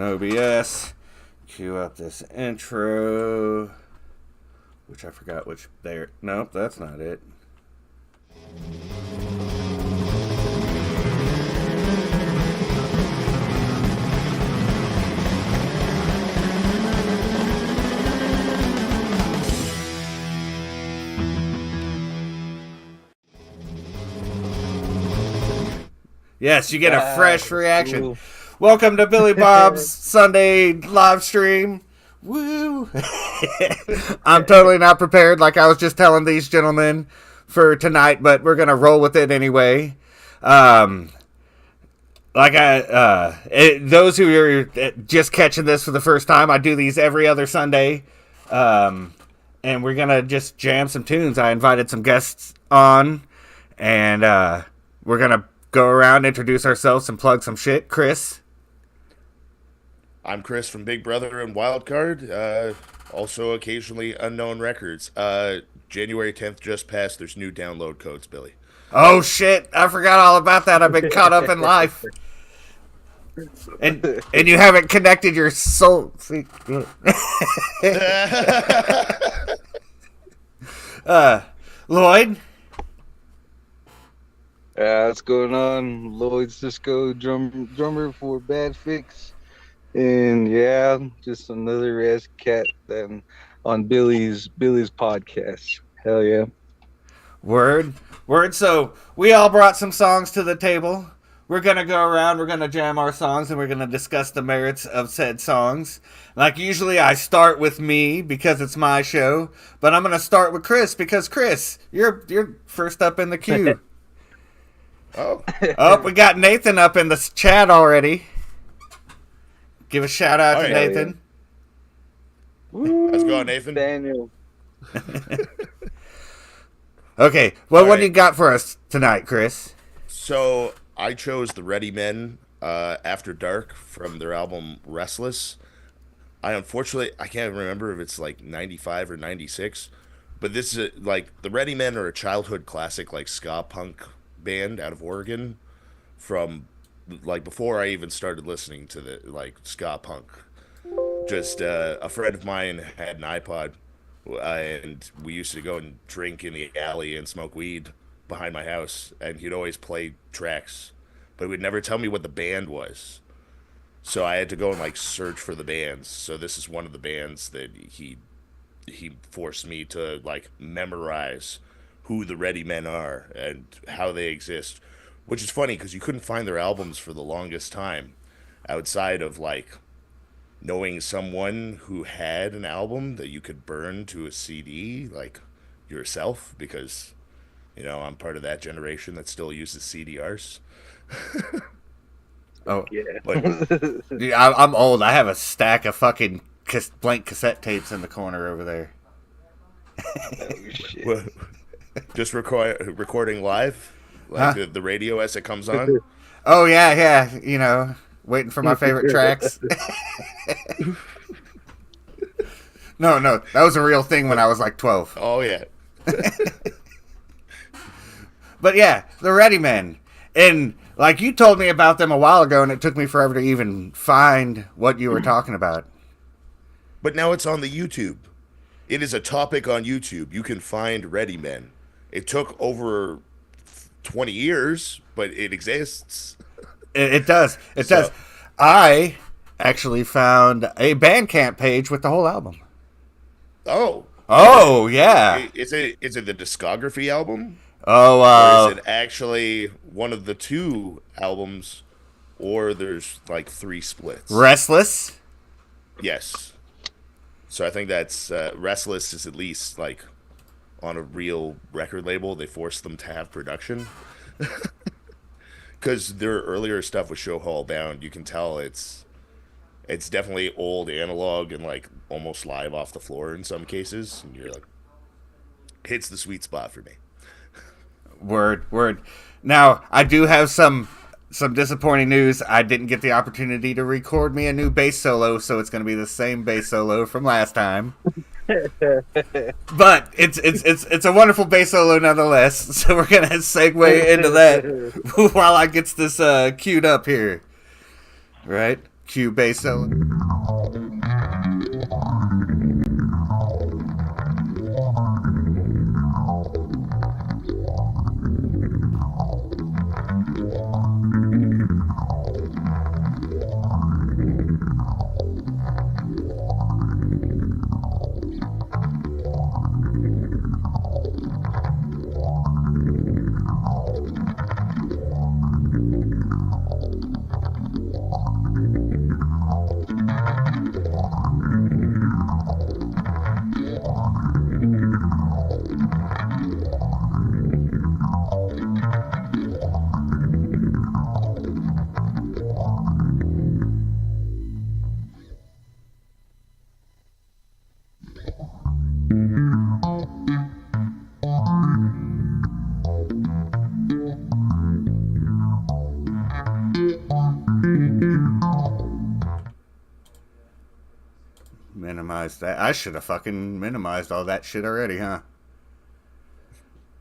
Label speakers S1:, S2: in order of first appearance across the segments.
S1: OBS. Cue up this intro, which I forgot which there. Nope, that's not it. Yes, you get a fresh reaction.
S2: Cool.
S1: Welcome to Billy Bob's Sunday live stream. Woo! I'm totally not prepared, like I was just telling these gentlemen for tonight, but we're gonna roll with it anyway. Those who are just catching this for the first time, I do these every other Sunday, and we're gonna just jam some tunes. I invited some guests on, and we're gonna go around, introduce ourselves, and plug some shit. Chris.
S3: I'm Chris from Big Brother and Wildcard. Also occasionally Unknown Records. January 10th just passed. There's new download codes, Billy.
S1: Oh shit! I forgot all about that. I've been caught up in life, and you haven't connected your soul. Lloyd.
S2: What's going on? Lloyd Cisco, drummer for Bad Fix. And yeah, just another ass cat then on Billy's podcast. Hell yeah.
S1: Word. So we all brought some songs to the table. We're gonna go around, we're gonna jam our songs, and we're gonna discuss the merits of said songs. Like usually I start with me because it's my show, but I'm gonna start with Chris because Chris, you're first up in the queue. Oh, we got Nathan up in the chat already. Give a shout out to Nathan.
S2: Woo,
S3: How's it going, Nathan?
S2: Daniel.
S1: Okay, well, what do you got for us tonight, Chris?
S3: So I chose the Ready Men After Dark from their album Restless. I can't remember if it's like 95 or 96, but this is like the Ready Men are a childhood classic, like ska punk band out of Oregon from like before I even started listening to the like ska punk. Just a friend of mine had an iPod, and we used to go and drink in the alley and smoke weed behind my house, and he'd always play tracks, but he would never tell me what the band was. So I had to go and like search for the bands. So this is one of the bands that he forced me to like memorize who the Ready Men are and how they exist, which is funny because you couldn't find their albums for the longest time outside of like knowing someone who had an album that you could burn to a CD, like yourself, because I'm part of that generation that still uses CDRs.
S1: Oh
S2: Yeah.
S3: But
S1: dude, I'm old. I have a stack of fucking blank cassette tapes in the corner over there.
S2: Oh, shit.
S3: well, just recording live, like the radio as it comes on.
S1: Oh yeah, waiting for my favorite tracks. No, that was a real thing when I was like 12.
S3: Oh yeah.
S1: But yeah, the Ready Men. And like you told me about them a while ago, and it took me forever to even find what you were talking about.
S3: But now it's on the YouTube. It is a topic on YouTube. You can find Ready Men. It took over 20 years, but it exists.
S1: It does. It does. I actually found a Bandcamp page with the whole album. Oh, yeah.
S3: Is it the discography album?
S1: Oh,
S3: Or is it actually one of the two albums, or there's like three splits?
S1: Restless?
S3: Yes. So I think that's Restless is at least like on a real record label. They forced them to have production. Because their earlier stuff was Show Hall Bound. You can tell it's definitely old analog and like almost live off the floor in some cases. And you're like, hits the sweet spot for me.
S1: Word. Now, I do have some disappointing news. I didn't get the opportunity to record me a new bass solo, so it's going to be the same bass solo from last time. But it's a wonderful bass solo nonetheless. So we're going to segue into that while I get this queued up here. Right? Cue bass solo. Minimize that. I should have fucking minimized all that shit already, huh?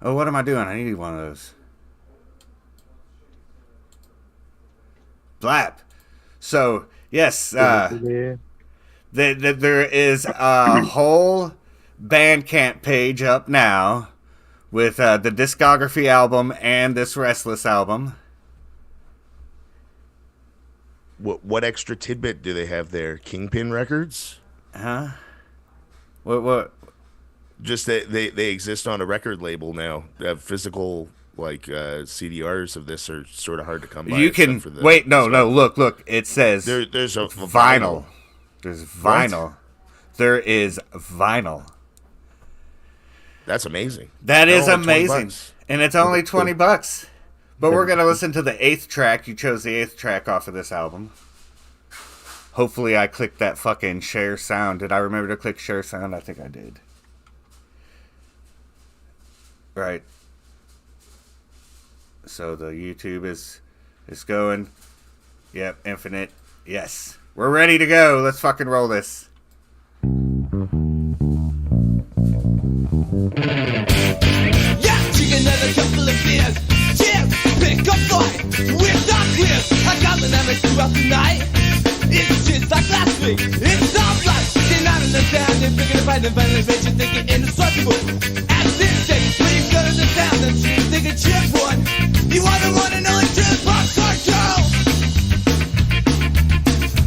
S1: Oh, what am I doing? I need one of those. Blap. So, yes, there is a whole Bandcamp page up now with the discography album and this Restless album.
S3: What extra tidbit do they have there? Kingpin Records?
S1: Huh? What?
S3: Just that they exist on a record label now. They have physical CDRs of this are sort of hard to come by.
S1: You can wait. No. Look. It says
S3: there's a
S1: vinyl. There's vinyl.
S3: What?
S1: There is vinyl.
S3: That's amazing.
S1: That is amazing, and it's only $20. But we're gonna listen to the 8th track. You chose the 8th track off of this album. Hopefully, I clicked that fucking share sound. Did I remember to click share sound? I think I did. Right. So the YouTube is going. Yep, infinite. Yes. We're ready to go. Let's fucking roll this.
S4: Yeah, drink another couple of beers. Cheers, pick a fight. We're not clear. I got the numbers throughout the night. It's just like last week. It's alright. Sitting out in the town and picking a fight and finding a bitch and thinking indestructible. At this stage, when you go to the town and you think a chip one. You are the one and only trailer park star girl.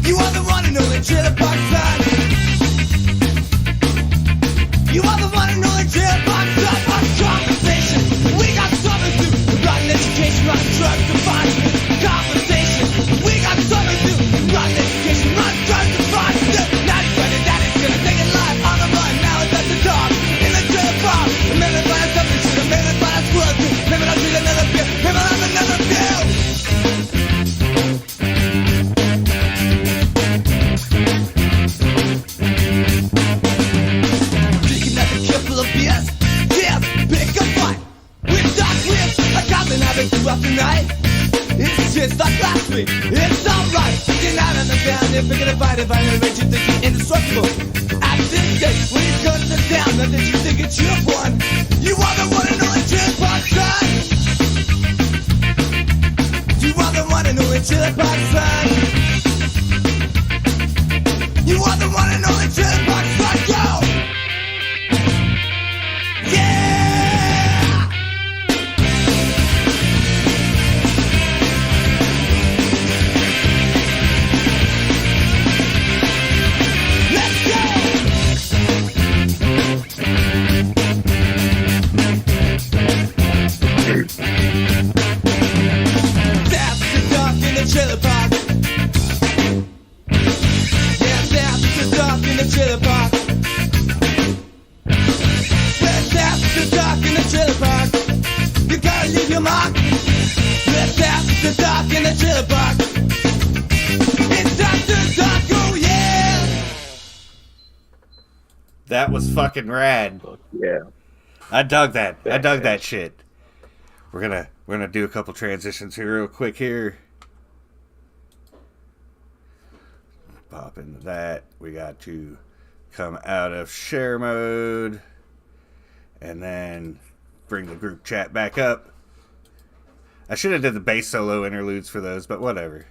S4: You are the one and only trailer park star. You are the one and only trailer park star. Our conversation. We got something to do. Rotten education, rotten drugs, to find conversation. We got something to do. Rotten education, rotten drugs, to find now he's running that is gonna take it live on the run. Now it's at the dog in the trailer park. Maybe find something to do. Maybe find a squirrel too. Maybe I'll drink another beer. Maybe I'll have another pill. Drinking another couple of beers. Yes, pick a fight. With dark lips, a goblin having throughout the night. It's just like last week. It's alright. Sitting out on the town and picking a fight and finding a rage you think you're indestructible. At this stage, when you go to the town, now that you think it's your one. You are the one and only trailer park son. You are the one and only trailer park son. You are the one and only trailer park son. Go! Yeah! Let's go! That's the dog in the trailer park. Yeah, that's the dog in the trailer park. Yeah, that's the dog in the trailer park. You gotta leave your mark. Yeah, that's the dog in the trailer park. It's after dark, oh yeah.
S1: That was fucking rad.
S2: Yeah.
S1: I dug that. I dug that shit. We're gonna do a couple transitions here real quick here. Pop into that. We got to come out of share mode and then bring the group chat back up. I should have did the bass solo interludes for those, but whatever.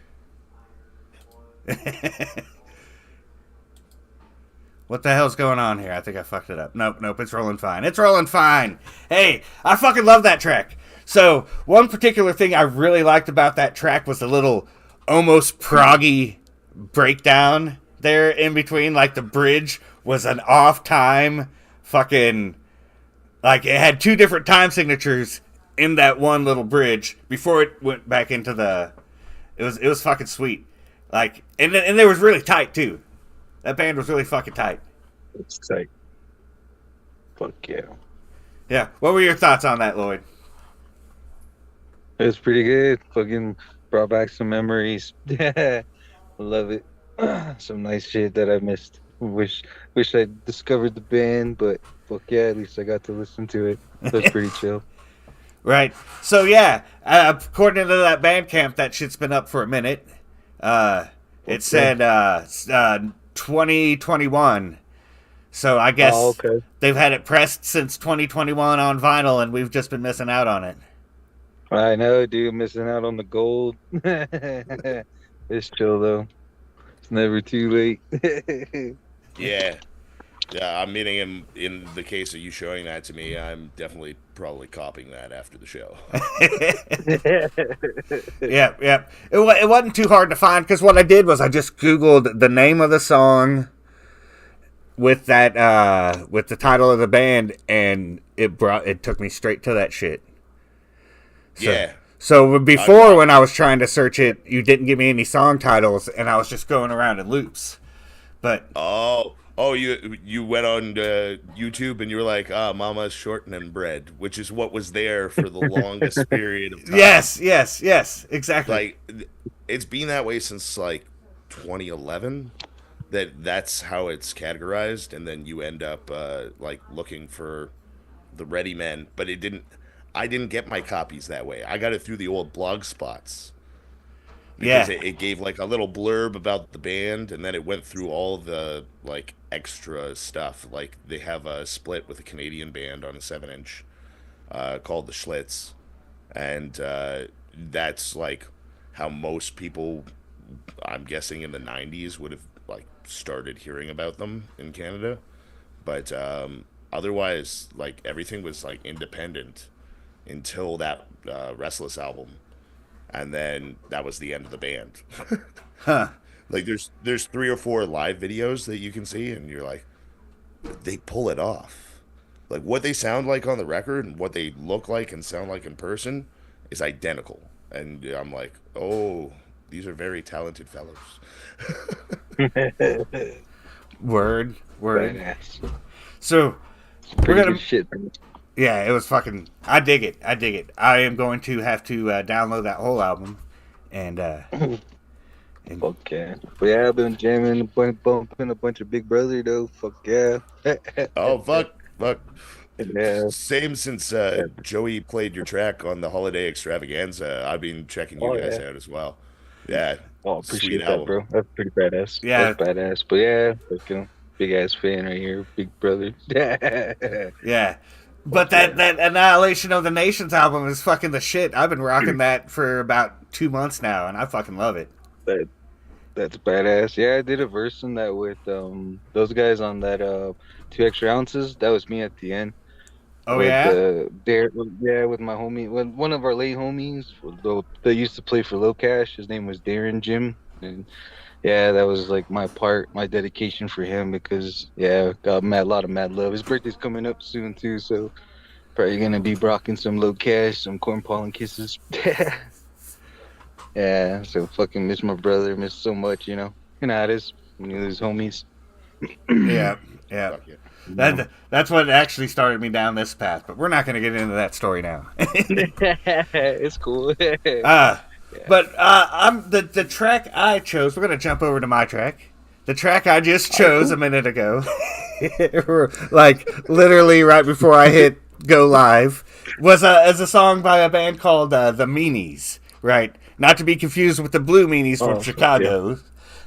S1: What the hell's going on here? I think I fucked it up. Nope, it's rolling fine. It's rolling fine. Hey, I fucking love that track. So, one particular thing I really liked about that track was the little almost proggy breakdown there in between. Like, the bridge was an off-time fucking... Like, it had two different time signatures in that one little bridge before it went back into the... It was fucking sweet. Like, and they was really tight, too. That band was really fucking tight.
S2: It's tight. Fuck yeah.
S1: Yeah. What were your thoughts on that, Lloyd?
S2: It was pretty good. Fucking brought back some memories. Yeah. Love it. Some nice shit that I missed. Wish I discovered the band, but fuck yeah, at least I got to listen to it. So it's pretty chill.
S1: Right. So, yeah. According to that Bandcamp, that shit's been up for a minute. It said 2021. So I guess they've had it pressed since 2021 on vinyl, and we've just been missing out on it.
S2: I know, dude. Missing out on the gold. It's chill, though. It's never too late.
S3: Yeah. Yeah, I'm meaning in the case of you showing that to me, I'm definitely probably copying that after the show.
S1: Yeah. It wasn't too hard to find, because what I did was I just Googled the name of the song with that with the title of the band, and it took me straight to that shit. So,
S3: yeah.
S1: So before, when I was trying to search it, you didn't give me any song titles, and I was just going around in loops. But
S3: you went on YouTube and you were like, Mama's shortening bread, which is what was there for the longest period of time.
S1: Yes, exactly.
S3: Like, it's been that way since like 2011. That's how it's categorized, and then you end up like looking for the Ready Men, but I didn't get my copies that way. I got it through the old blog spots. Because it gave like a little blurb about the band, and then it went through all the like extra stuff. Like they have a split with a Canadian band on a 7-inch called the Schlitz, and that's like how most people, I'm guessing in the 90s, would have like started hearing about them in Canada. But otherwise, like everything was like independent until that Restless album. And then that was the end of the band.
S1: Huh.
S3: Like there's 3 or 4 live videos that you can see, and you're like, they pull it off. Like what they sound like on the record and what they look like and sound like in person is identical. And I'm like, oh, these are very talented fellows.
S1: Word.
S2: Badass.
S1: So
S2: Pretty
S1: we're gonna
S2: good shit.
S1: Yeah, it was fucking... I dig it. I am going to have to download that whole album. And
S2: Okay. But yeah, I've been jamming, bumping a bunch of Big Brother, though. Fuck yeah.
S3: Oh, fuck.
S2: Yeah.
S3: Same since Joey played your track on the Holiday Extravaganza. I've been checking you guys out as well. Yeah.
S2: Oh, appreciate
S3: sweet
S2: that,
S3: album.
S2: bro. That's pretty badass.
S1: Yeah.
S2: That's badass. But yeah, fucking big ass fan right here, Big Brother.
S1: yeah. But that Annihilation of the Nations album is fucking the shit. I've been rocking that for about 2 months now, and I fucking love it.
S2: That's badass. Yeah, I did a verse on that with those guys on that 2 Extra Ounces. That was me at the end.
S1: Oh,
S2: with,
S1: yeah?
S2: With my homie, with one of our late homies that used to play for Low Cash. His name was Darren Jim, and yeah, that was like my dedication for him, because yeah, got a lot of mad love. His birthday's coming up soon too, so probably gonna be rocking some Low Cash, some corn pollen kisses. Yeah, so fucking miss my brother, miss so much, you know how it is when you lose homies.
S1: Yeah.
S3: Fuck yeah.
S1: That's what actually started me down this path, but we're not going to get into that story now.
S2: It's cool.
S1: But the track I chose, we're going to jump over to my track. The track I just chose a minute ago, like literally right before I hit go live, was a song by a band called the Meanies, right? Not to be confused with the Blue Meanies from Chicago. Yeah.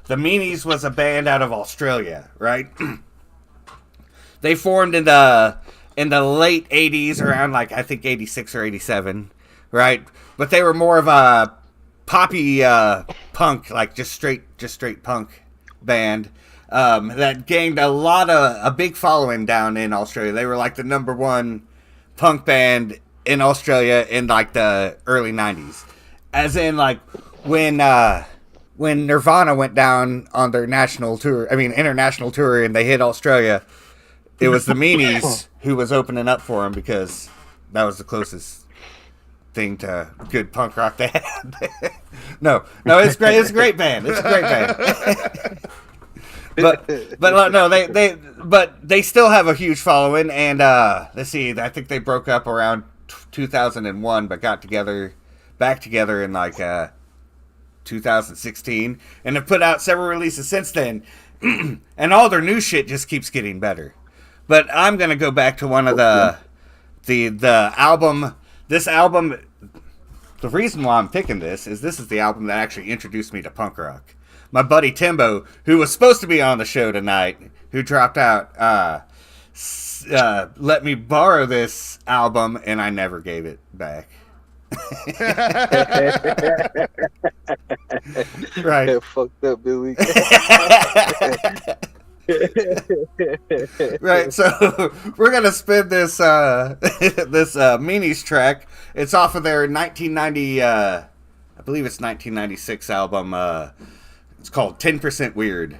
S1: The Meanies was a band out of Australia, right? They formed in the late 80s, around like I think 86 or 87, right? But they were more of a poppy punk, like just straight punk band that gained a big following down in Australia. They were like the number one punk band in Australia in like the early 90s. As in like when Nirvana went down on their international tour and they hit Australia, it was the Meanies who was opening up for them because that was the closest thing to good punk rock they had. no, it's great. It's a great band. It's a great band. but they still have a huge following. And let's see, I think they broke up around 2001, but got back together in like 2016, and have put out several releases since then. And all their new shit just keeps getting better. But I'm gonna go back to one of the album. This album, the reason why I'm picking this is the album that actually introduced me to punk rock. My buddy Timbo, who was supposed to be on the show tonight, who dropped out, let me borrow this album, and I never gave it back. Right.
S2: Fucked up, Billy.
S1: Right, so we're gonna spin this this Meanies track. It's off of their 1990, I believe it's 1996 album. It's called 10% Weird.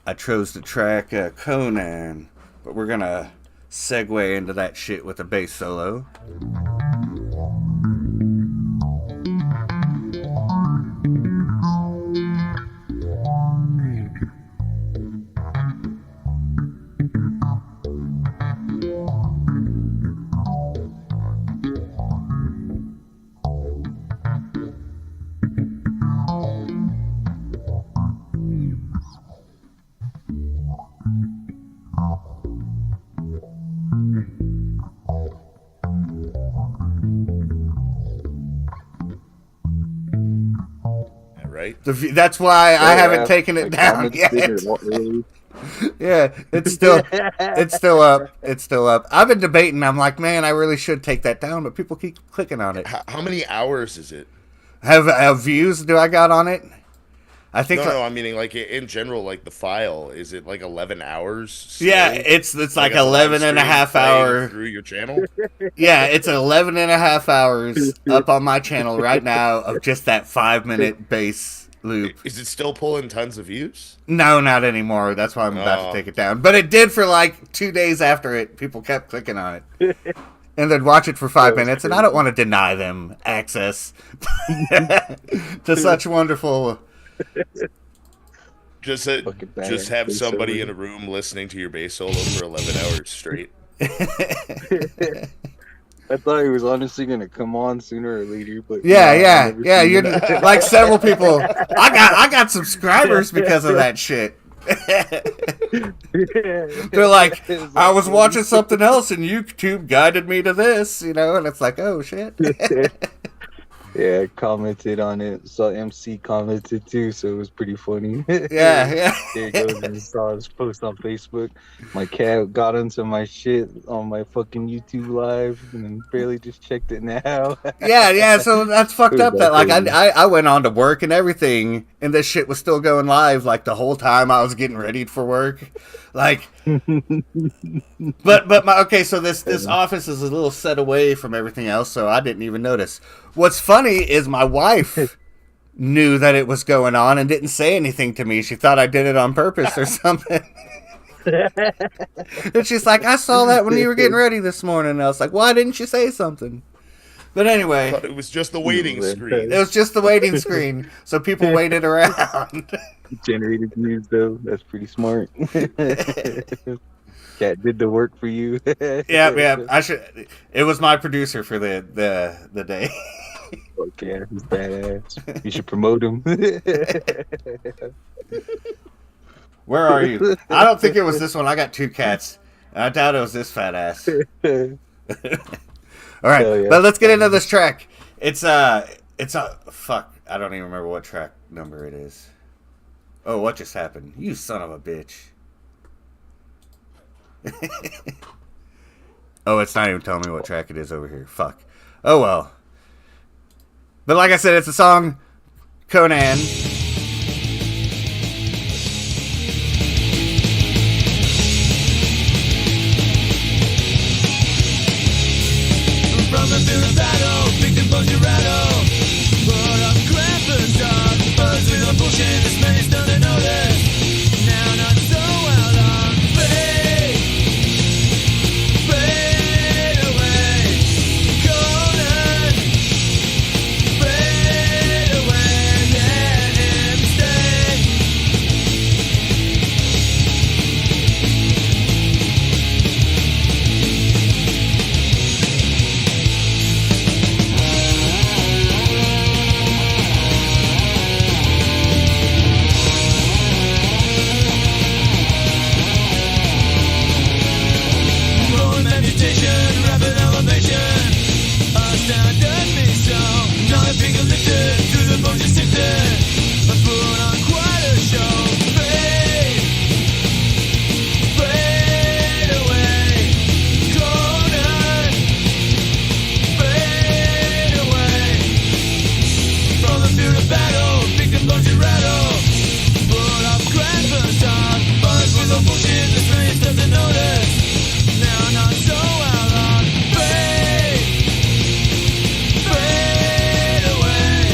S1: I chose the track Conan, but we're gonna segue into that shit with a bass solo.
S3: Right?
S1: That's why I haven't taken it down yet. Yeah, it's still up. It's still up. I've been debating. I'm like, man, I really should take that down, but people keep clicking on it.
S3: How many hours is it?
S1: Have views do I got on it? I think
S3: No, I mean, like, in general, like, the file, is it like 11 hours? Still?
S1: Yeah, it's like 11 and a half hour
S3: through your channel.
S1: Yeah, it's 11 and a half hours up on my channel right now of just that 5-minute bass loop.
S3: Is it still pulling tons of views?
S1: No, not anymore. That's why I'm about to take it down. But it did for like 2 days after it. People kept clicking on it. And then watch it for 5 minutes, and I don't want to deny them access to such wonderful.
S3: Just have somebody in a room listening to your bass solo for 11 hours straight.
S2: I thought he was honestly gonna come on sooner or later, but
S1: yeah. You're like several people. I got subscribers because of that shit. They're like, I was watching something else and YouTube guided me to this, and it's like, oh shit.
S2: Yeah, I commented on it. Saw MC commented too, so it was pretty funny.
S1: Yeah.
S2: There it goes, and saw his post on Facebook. My cat got into my shit on my fucking YouTube live, and then barely just checked it now.
S1: Yeah. So that's fucked up. That like I went on to work and everything, and this shit was still going live like the whole time I was getting ready for work. Like, but so this office is a little set away from everything else, so I didn't even notice. What's funny is my wife knew that it was going on and didn't say anything to me. She thought I did it on purpose or something. And she's like, I saw that when you were getting ready this morning. And I was like, why didn't you say something? But anyway.
S3: I thought it was just the waiting screen.
S1: It was just the waiting screen. So people waited around.
S2: Generated views, though. That's pretty smart. Cat did the work for you.
S1: Yeah. It was my producer for the day.
S2: Okay, he's badass. You should promote him.
S1: Where are you? I don't think it was this one. I got 2 cats. I doubt it was this fat ass. All right,
S2: yeah.
S1: But let's get into this track. It's a fuck. I don't even remember what track number it is. Oh, what just happened? You son of a bitch. Oh, it's not even telling me what track it is over here. Fuck. Oh well. But like I said, it's a song Conan.
S4: From the field of battle, victim bones you rattle. Put up crampers, dog. Birds with a bullshit, this man is done to notice. Now not so well on. Fade away. Conan. Fade away. Let him stay. Rolling meditation, rapid elevation. Astounded me so. Not a finger lifted, through the bones you sifted. I put on quite a show. Fade away. Conan. Fade away. From the field of battle, victim bones you rattle. Put up grand facade. Buzz with the bullshit, the strange doesn't notice. Now not so well on. Fade away.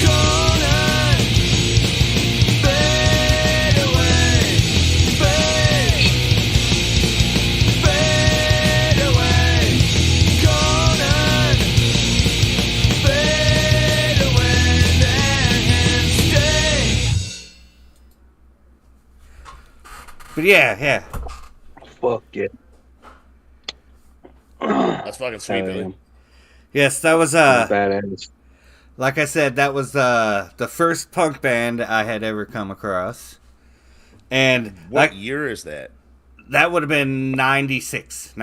S4: Conan. Fade away. Fade away. Conan. Fade away. Let him stay.
S1: But yeah.
S2: Fuck it.
S3: That's fucking sweet, Billy.
S1: Yes, that was
S2: Badass.
S1: like I said, that was the first punk band I had ever come across. And
S3: What
S1: like
S3: year is that?
S1: that would have been 96.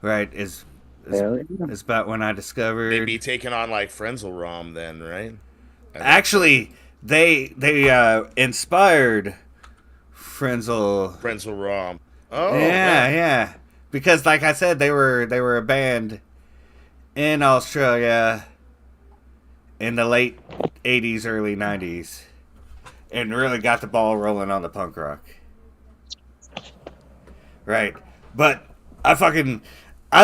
S1: Right, is
S2: Hell yeah.
S1: is about when I discovered.
S3: They'd be taking on like Frenzel Rom then, right?
S1: Actually, they inspired Frenzel.
S3: Frenzel Rom. Oh,
S1: Yeah. Because like I said, they were a band in Australia in the late 80s, early 90s, and really got the ball rolling on the punk rock. Right. But I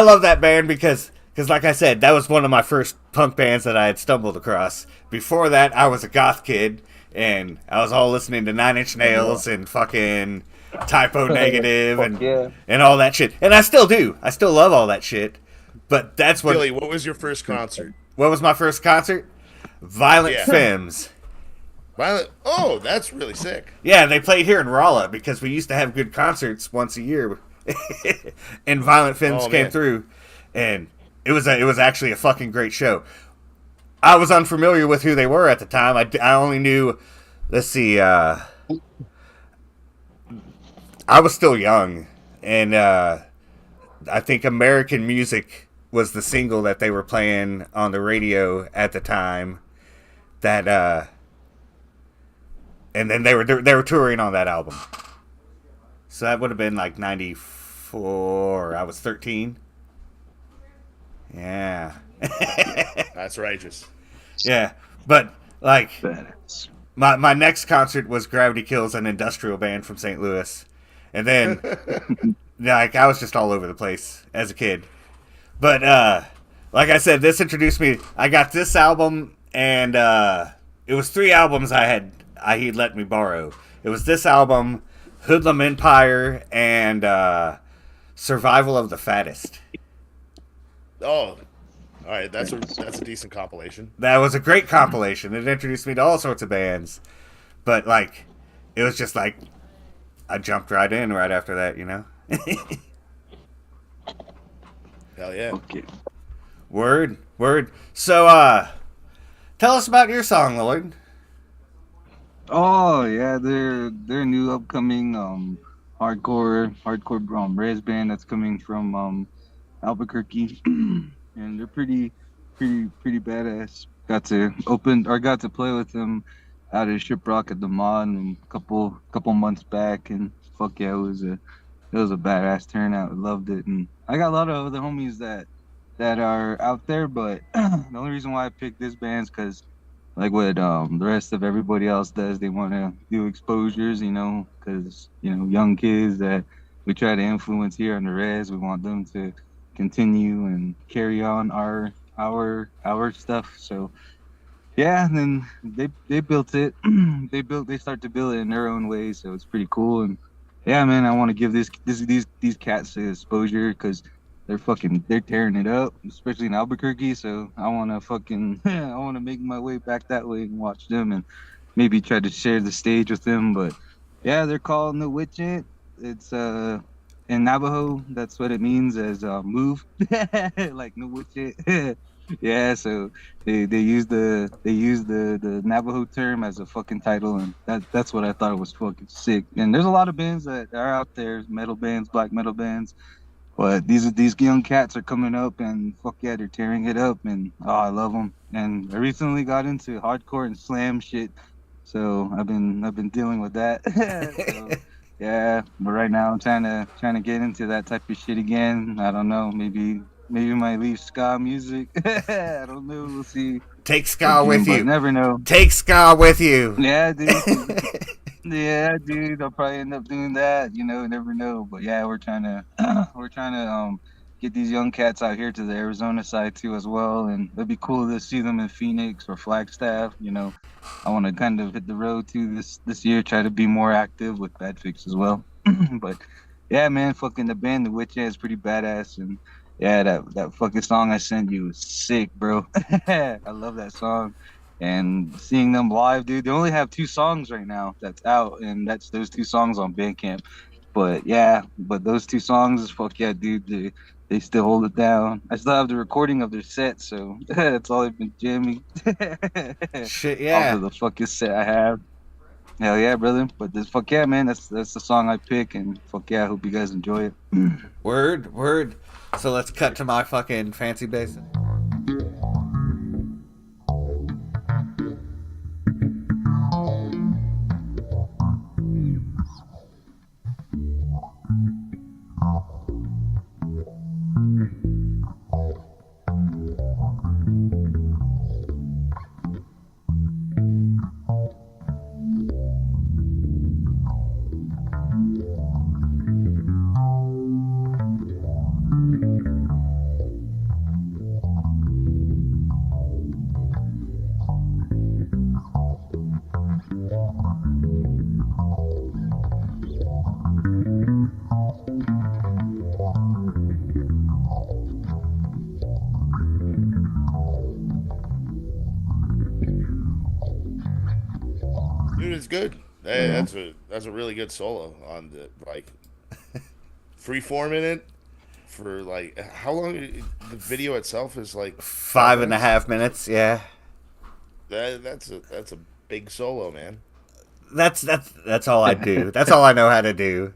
S1: love that band because like I said, that was one of my first punk bands that I had stumbled across. Before that, I was a goth kid, and I was all listening to Nine Inch Nails and fucking Typo Negative and all that shit. And I still do. I still love all that shit. But that's what...
S3: Billy, what was your first concert?
S1: What was my first concert? Violent
S3: Yeah.
S1: Femmes.
S3: Violent. Oh, that's really sick.
S1: Yeah, they played here in Rolla because we used to have good concerts once a year. And Violent Femmes
S3: Oh,
S1: came
S3: man.
S1: through, and it was actually a fucking great show. I was unfamiliar with who they were at the time. I only knew, let's see, I was still young, and I think American Music was the single that they were playing on the radio at the time. That and then they were touring on that album. So that would have been like 94. I was 13. Yeah.
S3: That's righteous.
S1: Yeah. But like
S2: Badass.
S1: my next concert was Gravity Kills, an industrial band from St. Louis. And then like I was just all over the place as a kid. But like I said, this introduced me. I got this album, and it was 3 albums he'd let me borrow. It was this album, Hoodlum Empire, and Survival of the Fattest.
S3: Oh, all right. That's a decent compilation.
S1: That was a great compilation. It introduced me to all sorts of bands. But like, it was just like I jumped right in right after that, you know?
S3: Hell yeah.
S2: Okay.
S1: Word. So tell us about your song, Lloyd.
S2: Oh yeah, they're new upcoming hardcore res band that's coming from Albuquerque, and they're pretty badass. Got to play with them out at Shiprock at the Mod a couple months back, and fuck yeah, it was a badass turnout. I loved it, and I got a lot of other homies that that are out there, but the only reason why I picked this band is because, like what the rest of everybody else does, they want to do exposures, because young kids that we try to influence here on the res, we want them to continue and carry on our stuff. So yeah, and then they built it. They start to build it in their own way, so it's pretty cool. And yeah, man, I want to give these cats exposure because they're tearing it up, especially in Albuquerque. So I want to I want to make my way back that way and watch them and maybe try to share the stage with them. But yeah, they're called No Witchant. It's in Navajo, that's what it means as move, like No Witchant. Yeah, so they use the Navajo term as a fucking title, and that's what I thought was fucking sick. And there's a lot of bands that are out there, metal bands, black metal bands, but these young cats are coming up, and fuck yeah, they're tearing it up, and oh, I love them. And I recently got into hardcore and slam shit, so I've been dealing with that. So, yeah, but right now I'm trying to get into that type of shit again. I don't know, maybe might leave ska music. I don't know. We'll see.
S1: Take ska with you.
S2: Never know.
S1: Take ska with you.
S2: Yeah, dude. Yeah, dude. I'll probably end up doing that. Never know. But yeah, we're trying to get these young cats out here to the Arizona side too as well, and it'd be cool to see them in Phoenix or Flagstaff. I want to kind of hit the road too this year. Try to be more active with Bad Fix as well. But yeah, man, fucking the band The Witch is pretty badass, and yeah, that fucking song I sent you was sick, bro. I love that song. And seeing them live, dude, they only have 2 songs right now that's out, and that's those 2 songs on Bandcamp. But yeah, those 2 songs, fuck yeah, dude, they still hold it down. I still have the recording of their set, so that's all I've been jamming.
S1: Shit, yeah.
S2: Off of the fucking set I have. Hell yeah, brother. But this fuck yeah, man, that's the song I pick, and fuck yeah, I hope you guys enjoy it.
S1: Word. So let's cut to my fucking fancy bass.
S3: Dude, it's good. Hey, that's a really good solo on the free-form in it for how long? The video itself is
S1: 5.5 minutes. Yeah,
S3: that's a big solo, man.
S1: That's all I do. That's all I know how to do.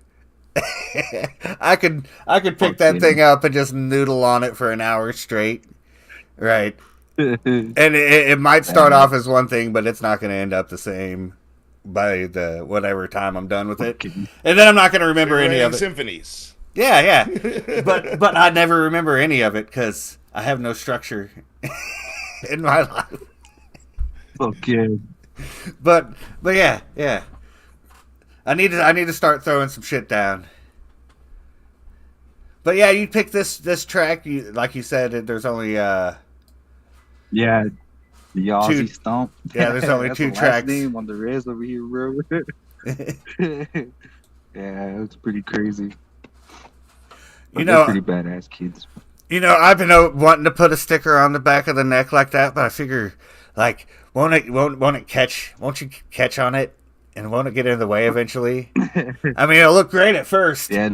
S1: I could pick that thing up and just noodle on it for an hour straight, right? And it might start off as one thing, but it's not going to end up the same by the whatever time I'm done with it. And then I'm not going to remember any of it.
S3: Symphonies.
S1: Yeah. But I never remember any of it because I have no structure in my life.
S2: Okay.
S1: But yeah. I need to start throwing some shit down. But yeah, you picked this track. Like you said, there's only
S2: yeah, the Aussie Stomp.
S1: Yeah, there's only
S2: That's
S1: 2
S2: the
S1: tracks.
S2: last name on the res over here, bro. Yeah, it's pretty crazy. But they're pretty badass kids.
S1: I've been wanting to put a sticker on the back of the neck like that, but I figure, won't you catch on it, and won't it get in the way eventually? I mean, it'll look great at first.
S2: Yeah,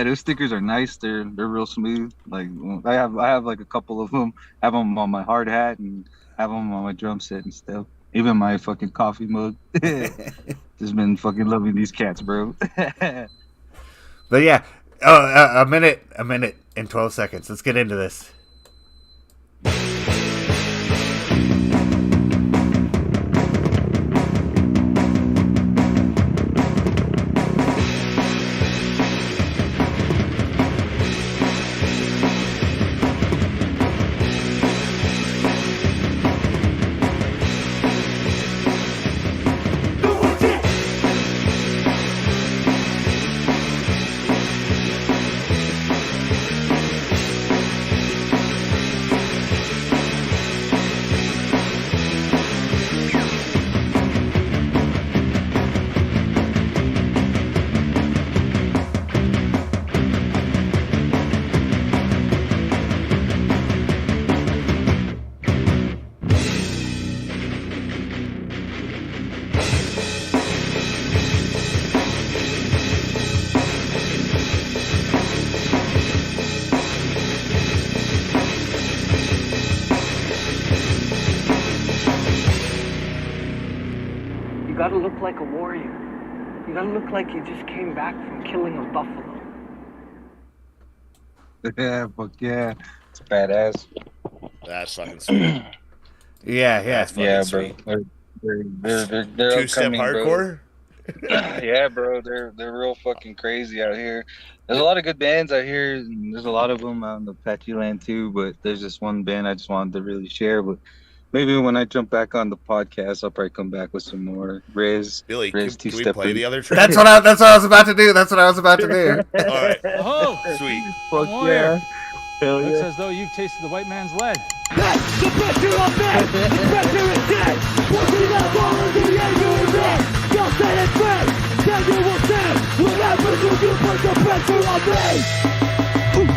S2: those stickers are nice. They're real smooth. I have a couple of them. I have them on my hard hat and have them on my drum set and stuff. Even my fucking coffee mug. Just been fucking loving these cats, bro.
S1: But yeah, a minute and 12 seconds. Let's get into this.
S5: You gotta look like a warrior. You gotta look like you just came back from killing a buffalo.
S2: Yeah, fuck yeah. It's badass.
S3: That's fucking sweet.
S1: Yeah, yeah.
S3: That's fucking
S2: Yeah,
S3: sweet.
S2: bro. They're
S3: Two-step
S2: upcoming, bro.
S3: hardcore.
S2: Yeah, bro. They're real fucking crazy out here. There's a lot of good bands out here. And there's a lot of them out in the Apache land too. But there's just one band I just wanted to really share. But maybe when I jump back on the podcast, I'll probably come back with some more
S3: Billy,
S2: Riz
S3: can we
S2: two-step.
S3: play the other track?
S1: That's what I was about to do. That's what I was about to do.
S3: All right,
S6: Oh,
S3: sweet.
S2: Fuck
S6: From where?
S2: yeah. Hell
S6: looks
S2: yeah.
S6: as though you've tasted the white man's lead.
S4: The pressure on me, the pressure is dead. Working up all of the anger in me. You'll set it free, then you will see what happens when you put the pressure on me.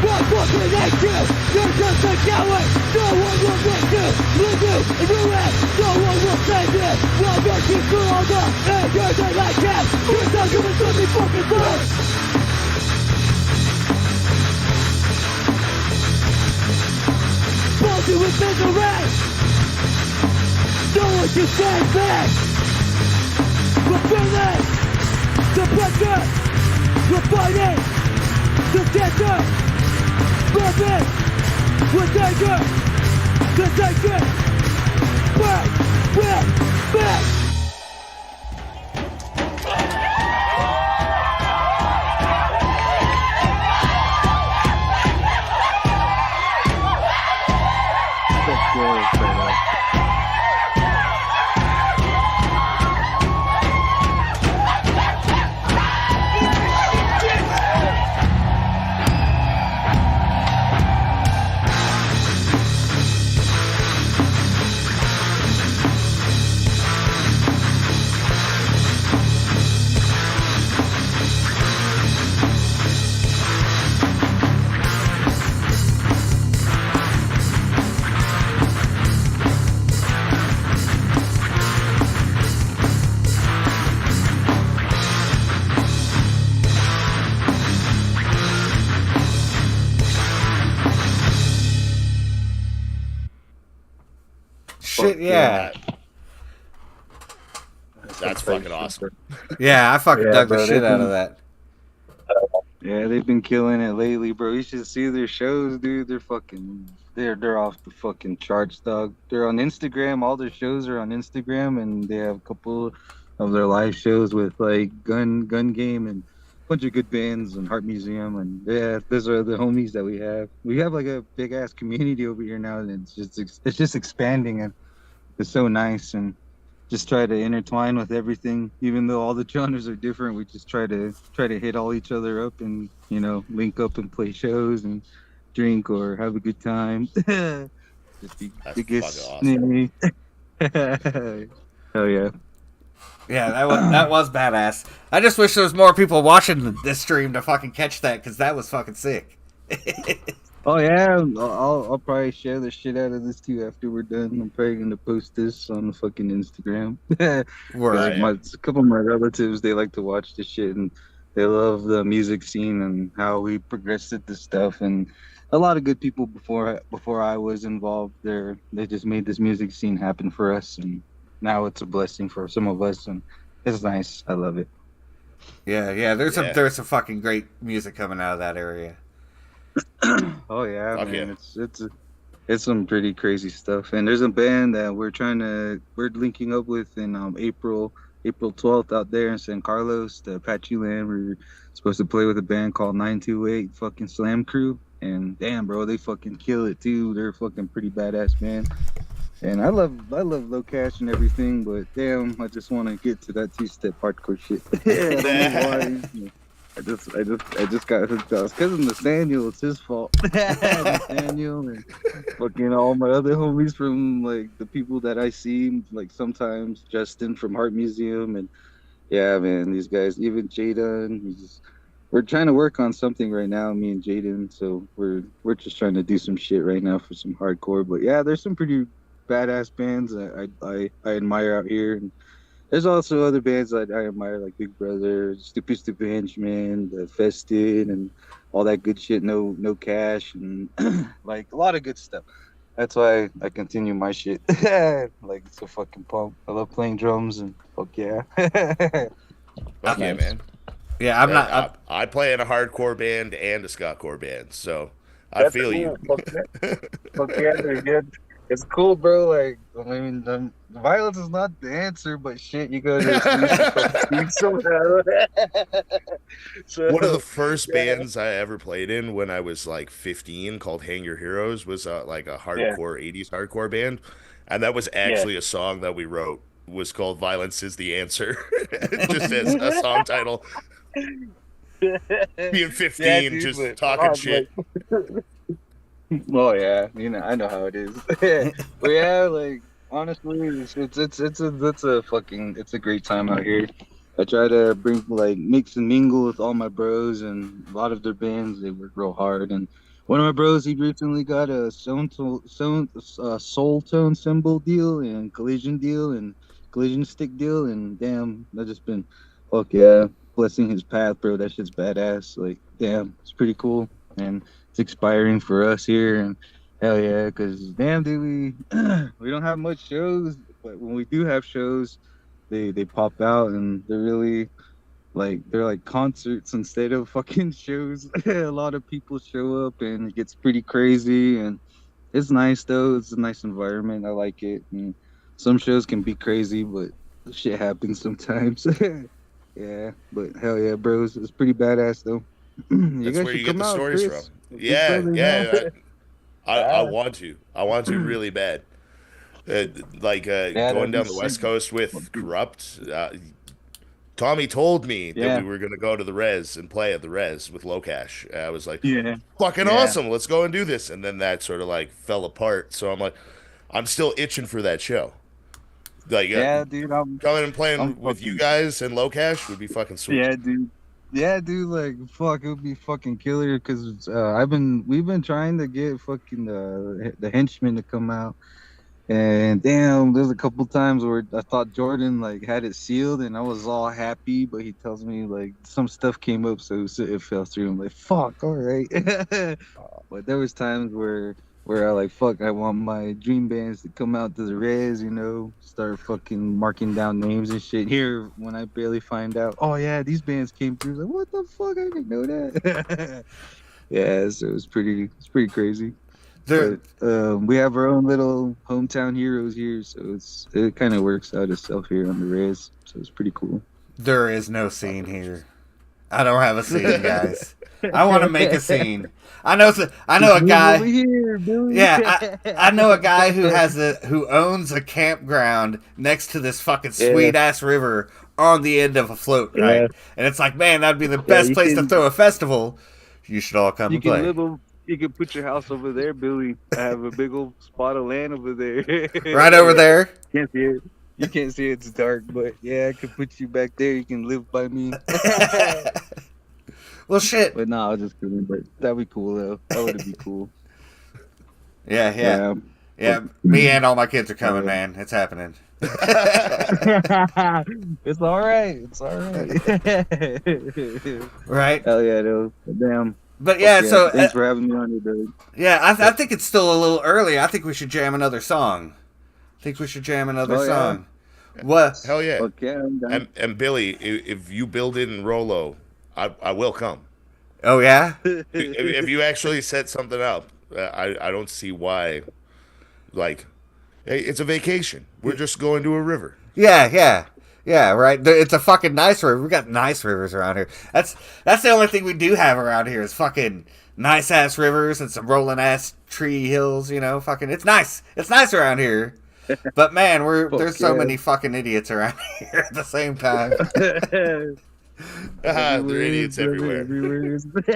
S4: What fucking hate you? You're just a coward. No one will make you. Leave you in your ass. No one will save you. Why don't you through all the anger that I can? You're not gonna let me fucking burn. Balls you with misery. No one can stand back. We're feeling the pressure. We're fighting the cancer. Moving with anger, the danger, back, back, back.
S1: Shit, yeah.
S3: That's fucking awesome.
S1: Yeah, I fucking
S2: Yeah,
S1: dug
S2: bro,
S1: the shit
S2: they
S1: out
S2: can-
S1: of that.
S2: Yeah, they've been killing it lately, bro. You should see their shows, dude. They're off the fucking charts, dog. They're on Instagram. All their shows are on Instagram, and they have a couple of their live shows with like Gun Game and a bunch of good bands and Heart Museum, and yeah, those are the homies that we have. We have like a big ass community over here now, and it's just expanding, and it's so nice, and just try to intertwine with everything, even though all the genres are different. We just try to hit all each other up and link up and play shows and drink or have a good time. Just be
S3: That's
S2: biggest
S3: fucking
S2: Hell yeah.
S1: Yeah, that was badass. I just wish there was more people watching this stream to fucking catch that, because that was fucking sick.
S2: Oh yeah, I'll probably share the shit out of this too after we're done. I'm probably gonna post this on the fucking Instagram.
S1: Right.
S2: Like a couple of my relatives, they like to watch this shit and they love the music scene and how we progressed at this stuff. And a lot of good people before I was involved there, they just made this music scene happen for us, and now it's a blessing for some of us, and it's nice. I love it.
S1: Yeah, there's
S3: Yeah.
S1: some fucking great music coming out of that area.
S2: Oh yeah,
S3: Fuck
S2: man,
S3: yeah.
S2: it's some pretty crazy stuff. And there's a band that we're linking up with in April 12th out there in San Carlos, the Apache land. We're supposed to play with a band called 928 fucking Slam Crew, and damn, bro, they fucking kill it too. They're a fucking pretty badass band. And I love Low Cash and everything, but damn, I just want to get to that two-step hardcore shit. I don't know why. I just got hooked up. It's because of Nathaniel. It's his fault. Nathaniel and fucking all my other homies from like the people that I see, like sometimes Justin from Heart Museum, and yeah, man, these guys, even Jaden. We're trying to work on something right now, me and Jaden. So we're just trying to do some shit right now for some hardcore. But yeah, there's some pretty badass bands that I admire out here. And There's also other bands that I admire, like Big Brother, Stupid Stupid Henchmen, The Fested, and all that good shit. No Cash, and like a lot of good stuff. That's why I continue my shit. Like it's a fucking pump. I love playing drums and fuck yeah.
S3: Fuck yeah, man.
S1: Yeah, I'm not.
S3: I play in a hardcore band and a skacore band, so I
S2: That's
S3: feel
S2: cool.
S3: you.
S2: Fuck yeah. Fuck yeah, dude. It's cool, bro. Like, I mean, violence is not the answer, but shit, you gotta at least speak somehow. So,
S3: One of the first
S2: yeah,
S3: bands I ever played in when I was like 15, called Hang Your Heroes, was like a
S2: yeah,
S3: hardcore 80s hardcore band, and that was
S2: yeah.
S3: actually a song that we wrote, was called "Violence Is the Answer," just as a song title. Being
S2: Yeah,
S3: 15,
S2: dude,
S3: just
S2: but
S3: talking
S2: I'm
S3: shit.
S2: like, well, yeah, I know how it is. But yeah, like honestly, it's a great time out here. I try to bring like mix and mingle with all my bros, and a lot of their bands they work real hard. And one of my bros, he recently got a soul tone symbol deal and collision deal and collision stick deal, and damn, I just been fuck yeah, blessing his path, bro. That shit's badass. Like damn, it's pretty cool. And it's expiring for us here, and hell yeah, because damn, dude, we don't have much shows, but when we do have shows, they pop out and they're like concerts instead of fucking shows. A lot of people show up and it gets pretty crazy, and it's nice though. It's a nice environment. I like it. And some shows can be crazy, but shit happens sometimes. Yeah, but hell yeah, bros, it's pretty badass though. You
S3: That's
S2: guys
S3: where
S2: should
S3: you get
S2: come
S3: the
S2: out,
S3: stories from.
S2: Chris. Big
S3: Yeah,
S2: brother, man.
S3: yeah. I
S2: Ah,
S3: want to. I want to really bad. Like
S2: yeah,
S3: going
S2: that'd be
S3: down the
S2: sick.
S3: West Coast with Corrupt. Tommy told me that
S2: Yeah,
S3: we were gonna go to the Res and play at the Res with Low Cash. I was like,
S2: yeah,
S3: fucking
S2: yeah,
S3: awesome, let's go and do this. And then that sort of like fell apart. So I'm like, I'm still itching for that show. Like
S2: yeah, dude.
S3: coming and
S2: I'm
S3: playing with you
S2: fucking,
S3: guys and Low Cash would be fucking sweet.
S2: yeah, dude. Yeah, dude. Like, fuck, it would be fucking killer. Cause we've been trying to get fucking the henchmen to come out. And damn, there's a couple times where I thought Jordan like had it sealed, and I was all happy, but he tells me like some stuff came up, so it fell through. I'm like, fuck, all right. But there was times where I like, fuck, I want my dream bands to come out to the res, start fucking marking down names and shit. Here, when I barely find out, oh yeah, these bands came through. Like, what the fuck? I didn't know that. Yeah, so it's pretty crazy.
S1: There,
S2: But we have our own little hometown heroes here, so it kind of works out itself here on the res. So it's pretty cool.
S1: there is no scene here. I don't have a scene, guys. I want to make a scene. I know a
S2: Move
S1: guy.
S2: over here, Billy.
S1: Yeah, I know a guy who owns a campground next to this fucking
S2: Yeah.
S1: sweet ass river on the end of a float, right?
S2: Yeah.
S1: And it's like, man, that'd be the best
S2: you
S1: place to
S2: can-
S1: throw a festival. You should all come
S2: You
S1: and
S2: can
S1: play.
S2: live. You can put your house over there, Billy. I have a big old spot of land over there.
S1: Right over there.
S2: Can't see it. You can't see it. It's dark, but yeah, I could put you back there. You can live by me.
S1: Well, shit.
S2: But no, I was just kidding. But that'd be cool though. That would be cool.
S1: Yeah. Me and all my kids are coming, man. It's happening.
S2: It's all right. It's all right.
S1: Right.
S2: Hell yeah, though. Damn.
S1: But yeah,
S2: Fuck
S1: so
S2: thanks for having me on here, dude.
S1: yeah, I think it's still a little early. I think we should jam another song. Oh,
S2: Yeah.
S1: Song. What?
S3: Hell yeah.
S2: Fuck yeah, I'm down.
S3: And Billy, if you build it in Rolo, I will come.
S1: Oh yeah.
S3: If you actually set something up, I don't see why. Like, hey, it's a vacation. We're just going to a river.
S1: Yeah. Right. It's a fucking nice river. We got nice rivers around here. That's the only thing we do have around here is fucking nice ass rivers and some rolling ass tree hills. Fucking it's nice. It's nice around here. But man, there's so
S2: yeah.
S1: many fucking idiots around here at the same time.
S3: They're idiots everywhere.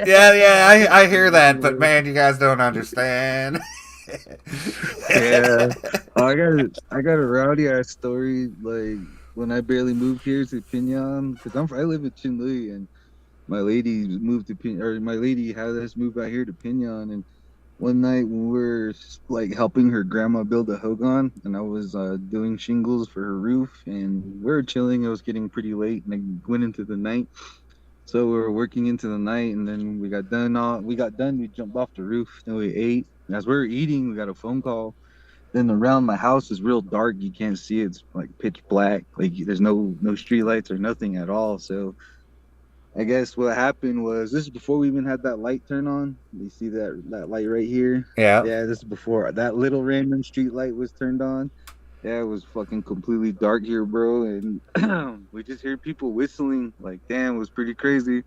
S1: Yeah, I hear that, but man, you guys don't understand.
S2: Yeah. Oh, I got a rowdy ass story. Like when I barely moved here to Pinyon, because I live in Chinle, and my lady moved to my lady had us move out here to Pinyon, and one night when we were like helping her grandma build a hogan, and I was doing shingles for her roof, and we were chilling. It was getting pretty late, and I went into the night. So we were working into the night, and then we got done. We jumped off the roof, and we ate. And as we were eating, we got a phone call. Then around my house is real dark. You can't see it. It's like pitch black. Like there's no street lights or nothing at all. So I guess what happened was this is before we even had that light turn on. You see that light right here?
S1: Yeah.
S2: Yeah, this is before that little random street light was turned on. Yeah, it was fucking completely dark here, bro. And we just hear people whistling. Like, damn, it was pretty crazy.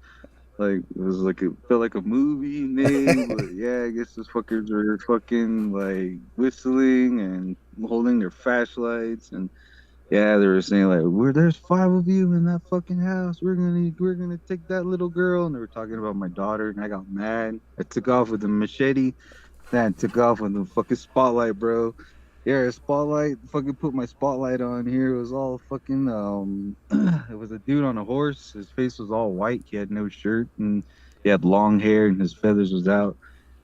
S2: Like, it was like, it felt like a movie name. But yeah, I guess those fuckers were fucking like whistling and holding their flashlights. And yeah, they were saying like, there's 5 of you in that fucking house. We're gonna take that little girl. And they were talking about my daughter, and I got mad. I took off with a machete. Then I took off with the fucking spotlight, bro. Yeah, spotlight. Fucking put my spotlight on here. It was all fucking it was a dude on a horse. His face was all white. He had no shirt, and he had long hair, and his feathers was out.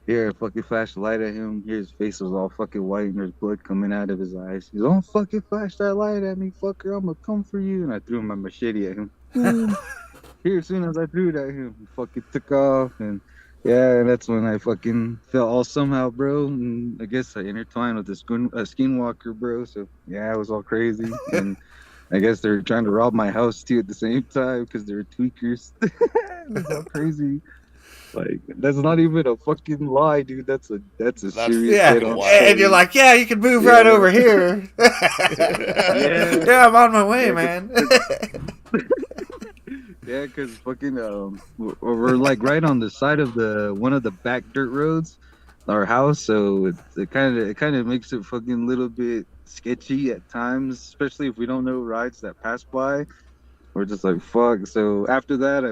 S2: Here, I fucking flashed the light at him. Here, his face was all fucking white, and there's blood coming out of his eyes. He's, don't fucking flash that light at me, fucker. I'm gonna come for you. And I threw my machete at him. Here, as soon as I threw it at him, he fucking took off, and yeah, and that's when I fucking felt all somehow, bro. And I guess I intertwined with a skinwalker, bro. So yeah, it was all crazy. And I guess they were trying to rob my house too at the same time because they were tweakers. It was all crazy. Like, that's not even a fucking lie, dude. That's a serious hit on
S1: and you're like, yeah, you can move right over here. Yeah, I'm on my way, man.
S2: Yeah, because fucking we're like right on the side of one of the back dirt roads, our house. So it kind of makes it fucking little bit sketchy at times, especially if we don't know rides that pass by. We're just like, fuck. So after that,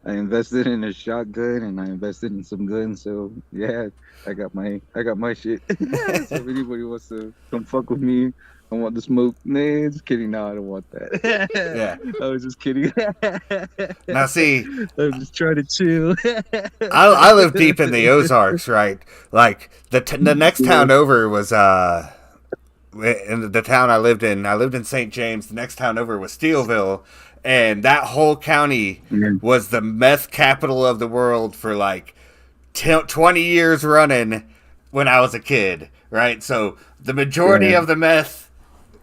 S2: I invested in a shotgun, and I invested in some guns. So yeah, I got my shit. So if anybody wants to come fuck with me, I want the smoke. Nah, just kidding. No, I don't want that.
S1: Yeah,
S2: I was just kidding.
S1: Now see,
S2: I'm just trying to chill.
S1: I live deep in the Ozarks, right? Like the next town over was in the town I lived in. I lived in St. James. The next town over was Steelville. And that whole county was the meth capital of the world for like 20 years running when I was a kid, right? So the majority of the meth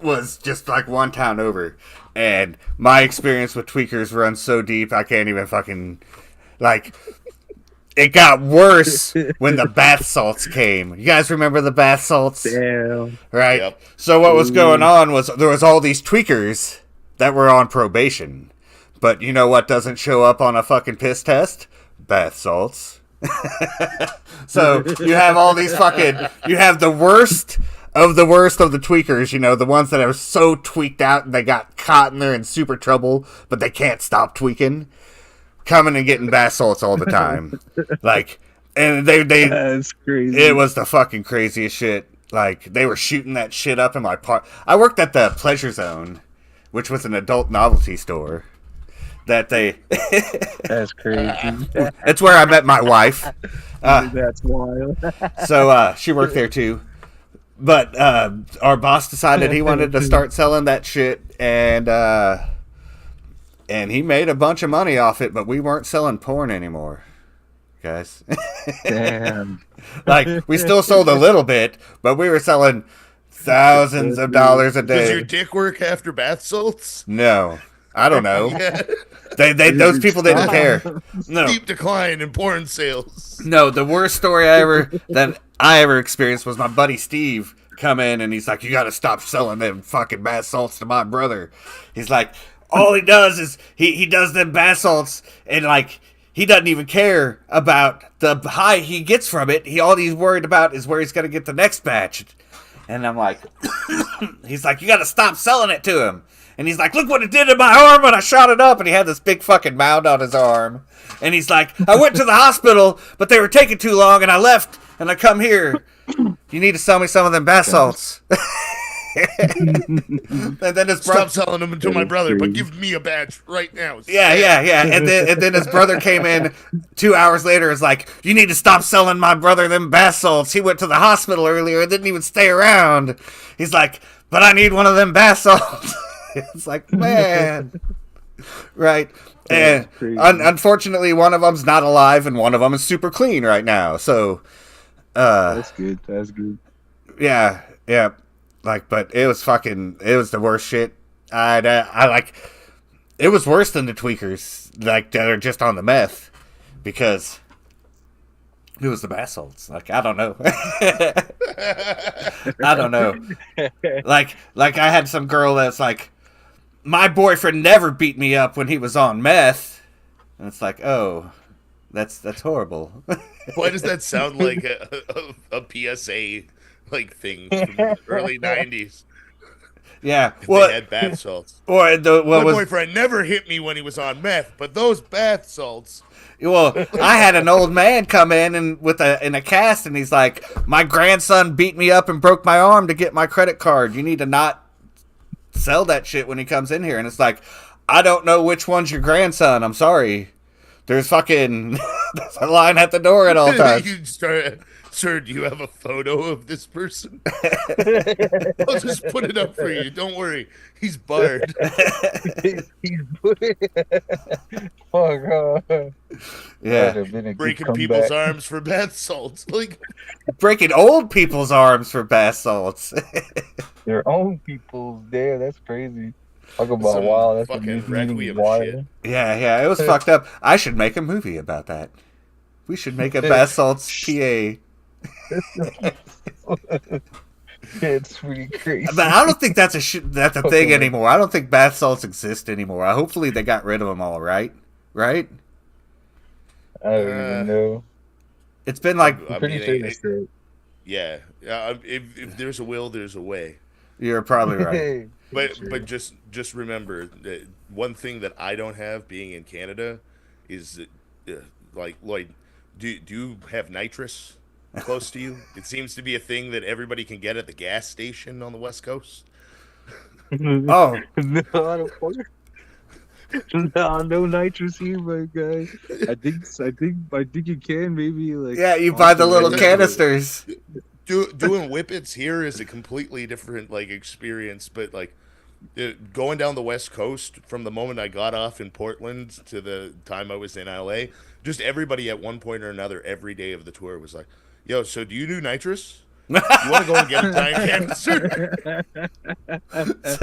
S1: was just like one town over. And my experience with tweakers runs so deep, I can't even fucking, like, it got worse when the bath salts came. You guys remember the bath salts?
S2: Damn.
S1: Right?
S3: Yep.
S1: So what was going on was there was all these tweakers that were on probation. But you know what doesn't show up on a fucking piss test? Bath salts. So you have all these you have the worst of the tweakers, you know, the ones that are so tweaked out and they got caught and they're in super trouble, but they can't stop tweaking, coming and getting bath salts all the time. Like, and they
S2: That's crazy.
S1: It was the fucking craziest shit. Like, they were shooting that shit up in my park. I worked at the Pleasure Zone, which was an adult novelty store.
S2: That's crazy.
S1: It's where I met my wife.
S2: That's wild.
S1: So she worked there too. But our boss decided he wanted to start selling that shit, and he made a bunch of money off it, but we weren't selling porn anymore, guys.
S2: Damn.
S1: Like, we still sold a little bit, but we were selling thousands of dollars a day.
S3: Does your dick work after bath salts?
S1: No. I don't know. Those people didn't care. No.
S3: Steep decline in porn sales.
S1: No, the worst story that I ever experienced was my buddy Steve come in and he's like, you got to stop selling them fucking bath salts to my brother. He's like, all he does is he does them bath salts and like he doesn't even care about the high he gets from it. All he's worried about is where he's going to get the next batch. And I'm like, he's like, you got to stop selling it to him. And he's like, look what it did in my arm when I shot it up. And he had this big fucking mound on his arm. And he's like, I went to the hospital, but they were taking too long, and I left, and I come here. You need to sell me some of them bath salts. And then his
S3: Stop
S1: brother.
S3: selling them to my brother, but give me a badge right now.
S1: Yeah. And then his brother came in 2 hours later. Is like, you need to stop selling my brother them bath salts. He went to the hospital earlier and didn't even stay around. He's like, but I need one of them bath salts. It's like, man. Right. And unfortunately, one of them's not alive and one of them is super clean right now. So,
S2: That's good. That's good.
S1: yeah. Like, but it was the worst shit. I like, it was worse than the tweakers, like, that are just on the meth, because it was the bath salts. Like, I don't know. I don't know. Like I had some girl that's like, my boyfriend never beat me up when he was on meth. And it's like, oh, that's horrible.
S3: Why does that sound like a PSA like thing from the early 90s?
S1: Yeah.
S3: They had bath salts.
S1: Or
S3: My boyfriend never hit me when he was on meth, but those bath salts.
S1: Well, I had an old man come in and in a cast, and he's like, my grandson beat me up and broke my arm to get my credit card. You need to not sell that shit when he comes in here. And it's like, I don't know which one's your grandson. I'm sorry. There's fucking there's a line at the door at all times.
S3: You start, sir, do you have a photo of this person? I'll just put it up for you. Don't worry. He's barred.
S2: Fuck.
S1: Yeah.
S3: Breaking people's arms for bath salts. Like,
S1: breaking old people's arms for bath salts.
S2: Their own people's there. That's crazy. Talk about wow. That's
S3: fucking
S2: a
S3: requiem
S2: water.
S3: shit.
S1: Yeah. It was fucked up. I should make a movie about that. We should make a bath salts PA.
S2: It's pretty crazy.
S1: But I don't think that's a thing anymore. I don't think bath salts exist anymore. Hopefully they got rid of them all, right? Right?
S2: I don't even know.
S1: It's been like,
S2: I'm pretty sure that's true.
S3: Yeah. If there's a will, there's a way.
S1: You're probably right.
S3: But just remember that one thing that I don't have being in Canada is like, Lloyd, do you have nitrous close to you? It seems to be a thing that everybody can get at the gas station on the West Coast.
S1: Oh,
S2: No, I don't. No nitrous here, my guy. I think you can maybe like.
S1: yeah, you buy the little canisters.
S3: Doing whippets here is a completely different like experience, but like going down the West Coast from the moment I got off in Portland to the time I was in LA, just everybody at one point or another every day of the tour was like, yo, so do you do nitrous? You want to go and get a time canister?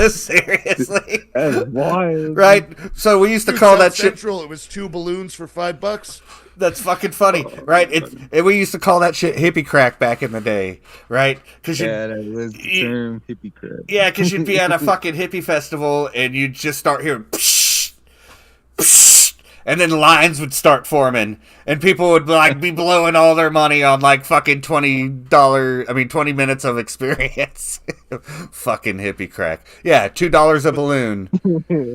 S1: Seriously?
S2: That's wild.
S1: Right? So we used to
S3: Dude,
S1: call
S3: South
S1: that shit.
S3: Central, it was 2 balloons for $5.
S1: That's fucking funny, right? We used to call that shit hippie crack back in the day, right? Cause
S2: Yeah, that was the term hippie crap.
S1: yeah, because you'd be at a fucking hippie festival and you'd just start hearing psh, psh, and then lines would start forming and people would like be blowing all their money on like fucking $20 minutes of experience. Fucking hippie crack. Yeah, $2 a balloon.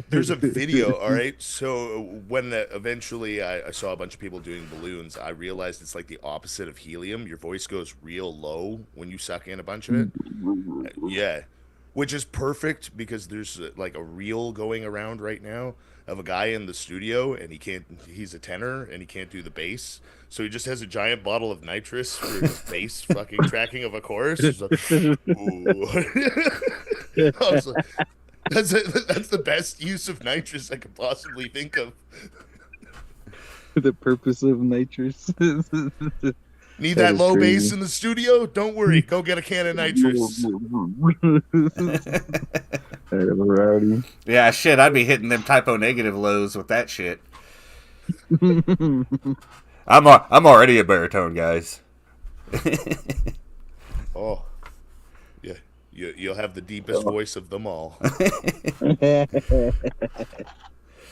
S3: There's a video, all right? So when eventually I saw a bunch of people doing balloons, I realized it's like the opposite of helium. Your voice goes real low when you suck in a bunch of it. Yeah. Which is perfect because there's like a reel going around right now of a guy in the studio and he's a tenor and he can't do the bass. So he just has a giant bottle of nitrous for his bass fucking tracking of a chorus. He's like, ooh. I was like, that's the best use of nitrous I could possibly think of.
S2: The purpose of nitrous.
S3: Need that low bass in the studio? Don't worry. Go get a can of nitrous.
S1: Yeah, shit, I'd be hitting them typo negative lows with that shit. I'm already a baritone, guys.
S3: Oh, yeah. You'll have the deepest voice of them all.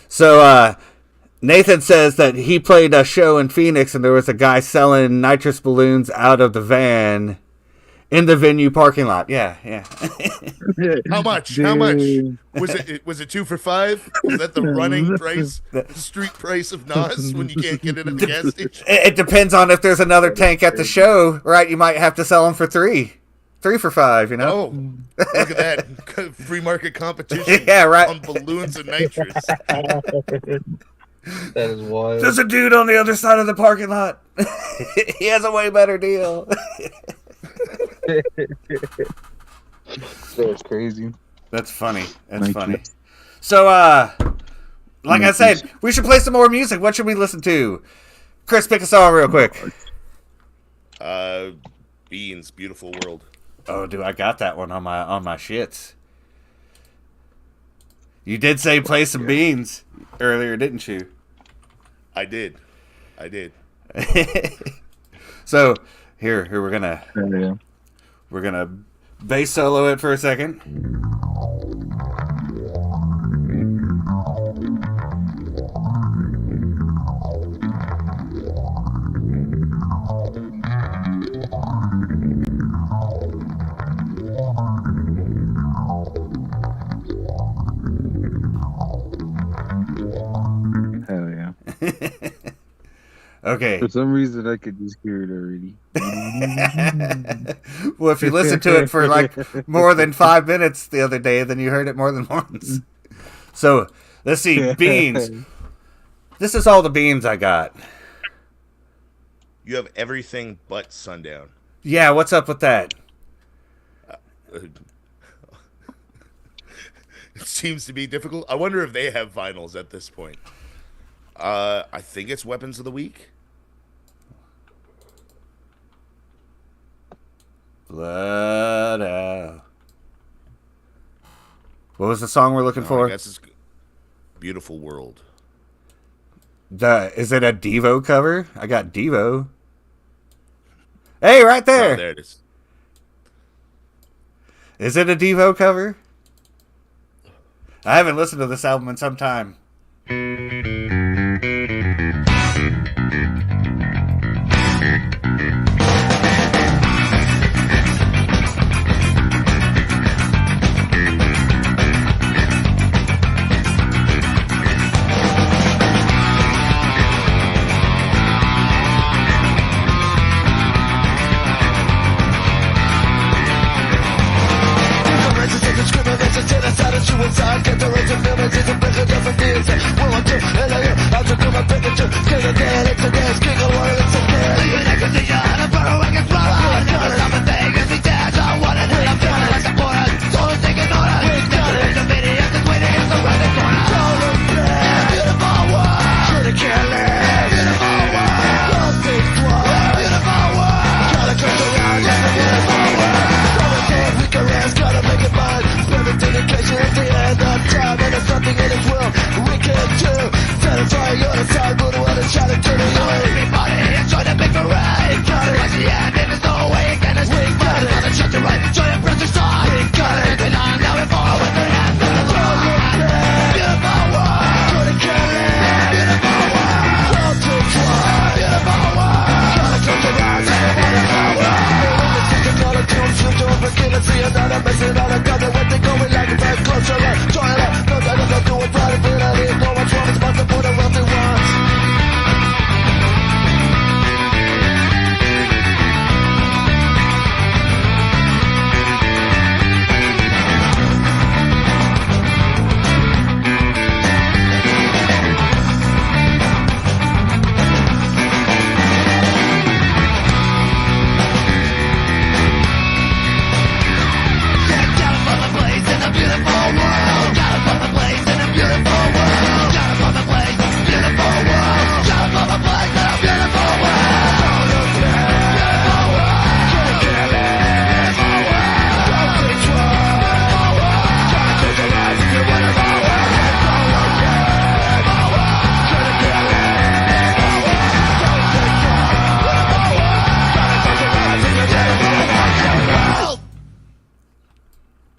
S1: So, Nathan says that he played a show in Phoenix and there was a guy selling nitrous balloons out of the van in the venue parking lot. Yeah.
S3: How much? How much? Was it 2 for $5? Was that the running price, the street price of NOS when you can't get it at the gas station?
S1: It depends on if there's another tank at the show, right? You might have to sell them for $3. 3 for 5, you know?
S3: Oh, look at that. Free market competition
S1: Yeah, right.
S3: on balloons and nitrous.
S2: That is wild.
S1: There's a dude on the other side of the parking lot. He has a way better deal.
S2: That's crazy.
S1: That's funny. That's
S2: Nitrous.
S1: funny. So, like I said, we should play some more music. What should we listen to? Chris, pick a song real quick.
S3: Beans, Beautiful World.
S1: Oh, dude, I got that one on my shits. You did say play some beans earlier, didn't you?
S3: I did.
S1: So here we're
S2: Yeah.
S1: gonna bass solo it for a second.
S2: Hell yeah.
S1: Okay.
S2: For some reason, I could just hear it already.
S1: Well, if you listen to it for like more than 5 minutes the other day, then you heard it more than once. So let's see, beans. This is all the beans I got.
S3: You have everything but Sundown.
S1: Yeah, what's up with that?
S3: It seems to be difficult. I wonder if they have vinyls at this point. I think it's Weapons of the Week.
S1: Blood out. What was the song we're looking
S3: I
S1: for?
S3: guess it's Beautiful World.
S1: Is it a Devo cover? I got Devo. Hey, right there.
S3: Oh, there it is.
S1: Is it a Devo cover? I haven't listened to this album in some time.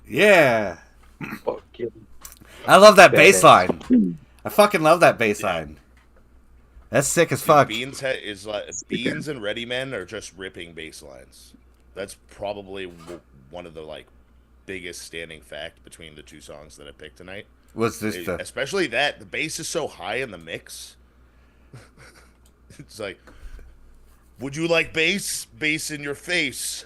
S1: Yeah. I love that bass line. I fucking love that bass line. That's sick as fuck.
S3: Beans Beans and Ready Men are just ripping bass lines. That's probably one of the like biggest standing fact between the two songs that I picked tonight.
S1: Was this
S3: Especially that the bass is so high in the mix. It's like, would you like bass? Bass in your face.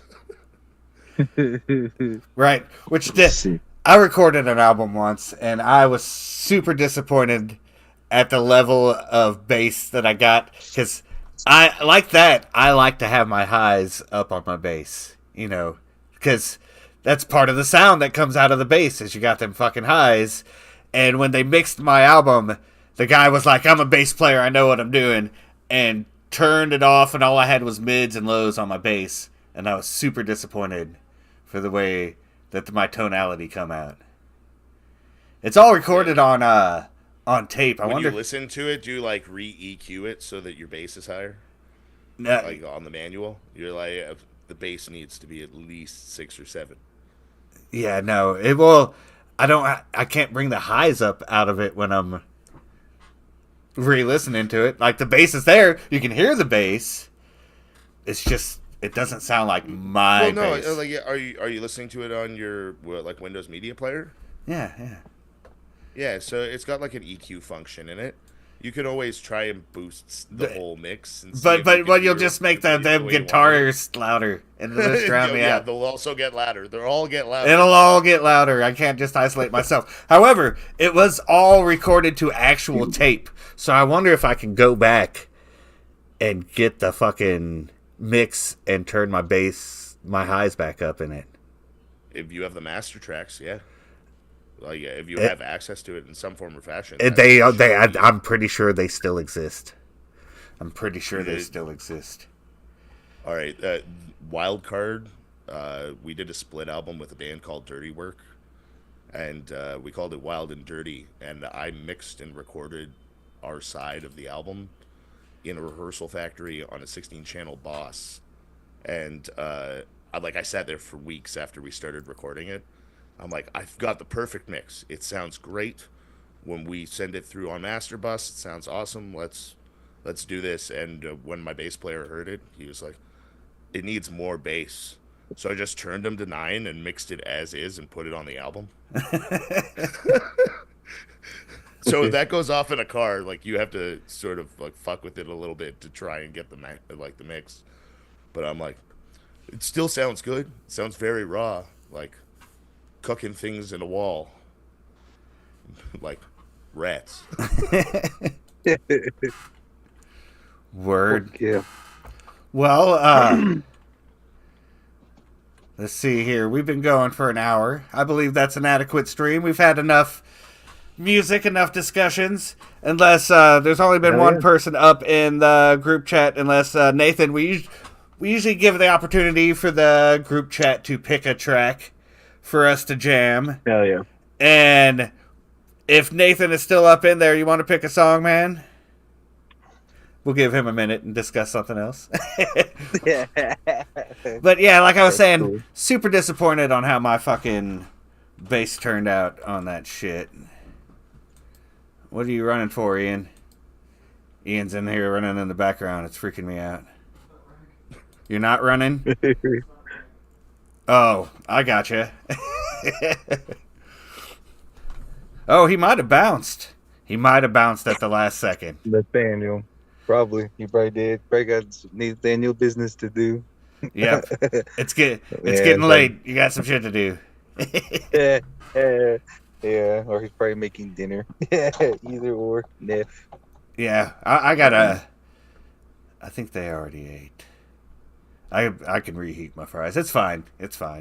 S1: Right. Which
S2: See.
S1: I recorded an album once, and I was super disappointed at the level of bass that I got, because I like that. I like to have my highs up on my bass, because that's part of the sound that comes out of the bass is you got them fucking highs. And when they mixed my album, the guy was like, "I'm a bass player, I know what I'm doing," and turned it off, and all I had was mids and lows on my bass, and I was super disappointed for the way that my tonality come out. It's all recorded on tape. I
S3: When
S1: wonder.
S3: you listen to it, do you like re-EQ it so that your bass is higher?
S1: No,
S3: Like on the manual, you're like the bass needs to be at least 6 or 7.
S1: yeah, no. It will. I don't. I can't bring the highs up out of it when I'm re-listening to it. Like the bass is there, you can hear the bass. It's just it doesn't sound like my
S3: Well, no,
S1: bass.
S3: like are you listening to it on your like Windows Media Player?
S1: Yeah.
S3: Yeah, so it's got like an EQ function in it. You can always try and boost the whole mix. And see if you
S1: But
S3: can
S1: you'll
S3: hear
S1: just make
S3: the
S1: them
S3: bass the way you want it.
S1: guitars louder and just drown me
S3: Yeah,
S1: out.
S3: they'll also get louder. They'll all get louder.
S1: It'll all get louder. I can't just isolate myself. However, it was all recorded to actual tape. So I wonder if I can go back and get the fucking mix and turn my bass, my highs back up in it.
S3: If you have the master tracks, yeah. Like, yeah, if you have access to it in some form or fashion.
S1: I'm pretty sure they still exist. I'm pretty sure they still exist.
S3: All right, Wild Card. We did a split album with a band called Dirty Work, and we called it Wild and Dirty. And I mixed and recorded our side of the album in a rehearsal factory on a 16-channel Boss. And I sat there for weeks after we started recording it. I'm like, I've got the perfect mix. It sounds great. When we send it through on Master Bus, it sounds awesome. Let's do this. And when my bass player heard it, he was like, it needs more bass. So I just turned him to 9 and mixed it as is and put it on the album. So if that goes off in a car, like you have to sort of like fuck with it a little bit to try and get the mix. But I'm like, it still sounds good. It sounds very raw, like cooking things in a wall, like rats.
S1: Word.
S2: Yeah.
S1: Well, let's see here. We've been going for an hour. I believe that's an adequate stream. We've had enough music, enough discussions. Unless there's only been one person up in the group chat. Unless Nathan, we usually give the opportunity for the group chat to pick a track for us to jam.
S2: Hell yeah.
S1: And if Nathan is still up in there, you want to pick a song, man? We'll give him a minute and discuss something else. But yeah, like I was saying,
S2: cool.
S1: super disappointed on how my fucking bass turned out on that shit. What are you running for, Ian? Ian's in here running in the background. It's freaking me out. You're not running? Oh, I gotcha. Oh, he might have bounced. He might have bounced at the last second.
S2: Nathaniel. Probably. He probably did. Probably got Nathaniel business to do.
S1: Yep. It's getting late. You got some shit to do.
S2: Yeah, or he's probably making dinner. Either or. Neff.
S1: Yeah, I gotta. I think they already ate. I can reheat my fries. It's fine. It's fine.